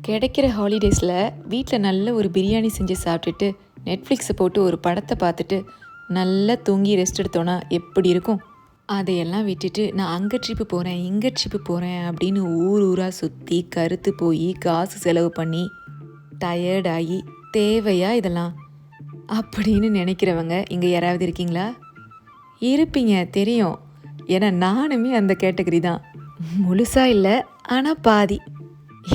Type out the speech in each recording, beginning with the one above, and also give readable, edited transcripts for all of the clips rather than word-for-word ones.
கிடைக்கிற ஹாலிடேஸில் வீட்டில் நல்ல ஒரு பிரியாணி செஞ்சு சாப்பிட்டுட்டு நெட்ஃப்ளிக்ஸை போட்டு ஒரு படத்தை பார்த்துட்டு நல்லா தூங்கி ரெஸ்ட் எடுத்தோன்னா எப்படி இருக்கும்? அதையெல்லாம் விட்டுட்டு நான் அங்கே ட்ரிப்பு போகிறேன் இங்கே ட்ரிப்பு போகிறேன் அப்படின்னு ஊராக சுற்றி கருத்து போய் காசு செலவு பண்ணி டயர்டாகி தேவையா இதெல்லாம் அப்படின்னு நினைக்கிறவங்க இங்கே யாராவது இருக்கீங்களா? இருப்பீங்க, தெரியும். ஏன்னா நானுமே அந்த கேட்டகரி தான். முழுசாக இல்லை, ஆனால் பாதி.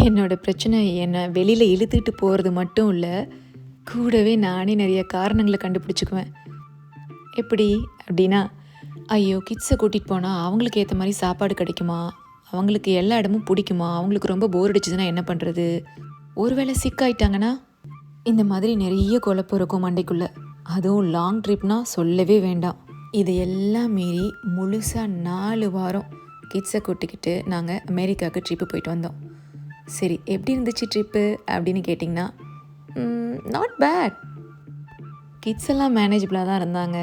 என்னோடய பிரச்சனை என்னை வெளியில் இழுத்துட்டு போகிறது மட்டும் இல்லை, கூடவே நானே நிறைய காரணங்களை கண்டுபிடிச்சிக்குவேன். எப்படி அப்படின்னா, ஐயோ கிட்ஸை கூட்டிகிட்டு போனால் அவங்களுக்கு ஏற்ற மாதிரி சாப்பாடு கிடைக்குமா, அவங்களுக்கு எல்லா இடமும் பிடிக்குமா, அவங்களுக்கு ரொம்ப போர் அடிச்சதுன்னா என்ன பண்ணுறது, ஒருவேளை சிக்காயிட்டாங்கன்னா, இந்த மாதிரி நிறைய குழப்பம் இருக்கும் மண்டைக்குள்ளே. அதுவும் லாங் ட்ரிப்னால் சொல்லவே வேண்டாம். இதையெல்லாம் மீறி முழுசாக 4 வாரம் கிட்ஸை கூட்டிக்கிட்டு நாங்கள் அமெரிக்காவுக்கு ட்ரிப்பு போயிட்டு வந்தோம். சரி, எப்படி இருந்துச்சு ட்ரிப்பு அப்படின்னு கேட்டிங்கன்னா, நாட் பேட். கிட்ஸ் எல்லாம் மேனேஜபிளாக தான் இருந்தாங்க.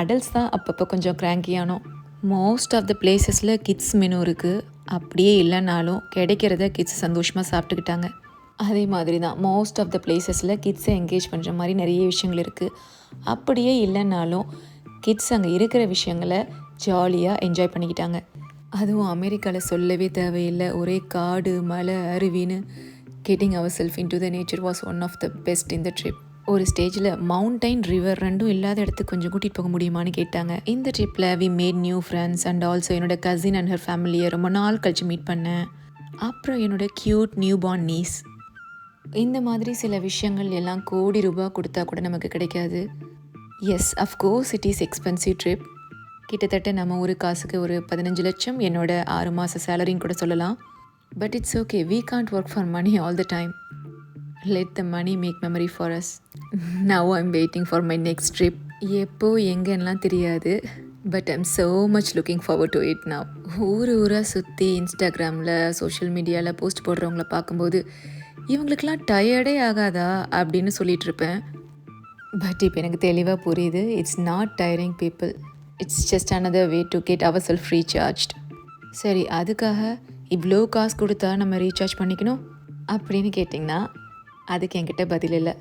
அடல்ட்ஸ் தான் அப்பப்போ கொஞ்சம் கிராங்கியானோம். மோஸ்ட் ஆஃப் த பிளேசஸில் கிட்ஸ் மெனு இருக்குது. அப்படியே இல்லைனாலும் கிடைக்கிறத கிட்ஸ் சந்தோஷமாக சாப்பிட்டுக்கிட்டாங்க. அதே மாதிரி தான் மோஸ்ட் ஆஃப் த பிளேசஸில் கிட்ஸை என்கேஜ் பண்ணுற மாதிரி நிறைய விஷயங்கள் இருக்குது. அப்படியே இல்லைனாலும் கிட்ஸ் அங்கே இருக்கிற விஷயங்களை ஜாலியாக என்ஜாய் பண்ணிக்கிட்டாங்க. அதுவும் அமெரிக்காவில் சொல்லவே தேவையில்லை. ஒரே காடு, மலை, அருவின்னு getting our self into the nature was one of the best in the trip. ஒரு ஸ்டேஜில் மவுண்டைன், ரிவர் ரெண்டும் இல்லாத இடத்துக்கு கொஞ்சம் கூட்டிகிட்டு போக முடியுமான்னு கேட்டாங்க. இந்த ட்ரிப்பில் we made new friends and also என்னோட கசின் அண்ட் ஹர் ஃபேமிலியை ரொம்ப நாள் கழிச்சு மீட் பண்ணேன். அப்புறம் என்னோட க்யூட் நியூ பார்ன் நீஸ். இந்த மாதிரி சில விஷயங்கள் எல்லாம் கோடி ரூபாய் கொடுத்தா கூட நமக்கு கிடைக்காது. Yes, of course it is expensive trip. கிட்டத்தட்ட நம்ம ஒரு காசுக்கு ஒரு 15 லட்சம் என்னோட 6 மாத சேலரின்னு கூட சொல்லலாம். But it's okay, we can't work for money all the time. Let the money make memory for us. Now I'm waiting for my next trip. எப்போ எங்கெல்லாம் தெரியாது, but I'm so much looking forward to it now. ஊராக சுற்றி இன்ஸ்டாகிராமில், social மீடியாவில் post போடுறவங்கள பார்க்கும்போது இவங்களுக்கெல்லாம் டயர்டே ஆகாதா அப்படின்னு சொல்லிகிட்டு இருப்பேன். பட் இப்போ எனக்கு தெளிவாக புரியுது, it's not tiring people, it's just another way to get our self recharged. சரி, அதுக்காக இவ்வளோ காசு கொடுத்தா நம்ம ரீசார்ஜ் பண்ணிக்கணும் அப்படின்னு கேட்டிங்கன்னா அதுக்கு என்கிட்ட பதில் இல்லை.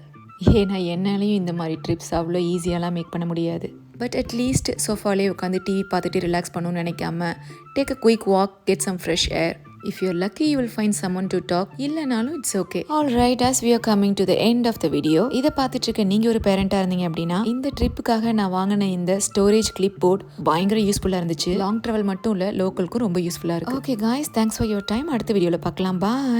ஏன்னா என்னாலையும் இந்த மாதிரி ட்ரிப்ஸ் அவ்வளோ ஈஸியாலாம் மேக் பண்ண முடியாது. பட் அட்லீஸ்ட் சோஃபாலே உட்காந்து டிவி பார்த்துட்டு ரிலாக்ஸ் பண்ணணும்னு நினைக்காம take a quick walk, get some fresh air. If you're lucky, you will find someone to talk. இல்லைனாலும் it's okay. All right, as we are coming to the end of the video, இதை பார்த்துட்டு இருக்க நீங்கள் ஒரு பேரண்டாக இருந்தீங்க அப்படின்னா இந்த ட்ரிப்புக்காக நான் வாங்கின இந்த ஸ்டோரேஜ் கிளிப் போர்ட் பயங்கர யூஸ்ஃபுல்லாக இருந்துச்சு. லாங் ட்ராவல் மட்டும் இல்லை, லோக்கலுக்கும் ரொம்ப யூஸ்ஃபுல்லாக இருக்குது. Okay guys, thanks for your time. அடுத்த வீடியோவில் பார்க்கலாம். Bye.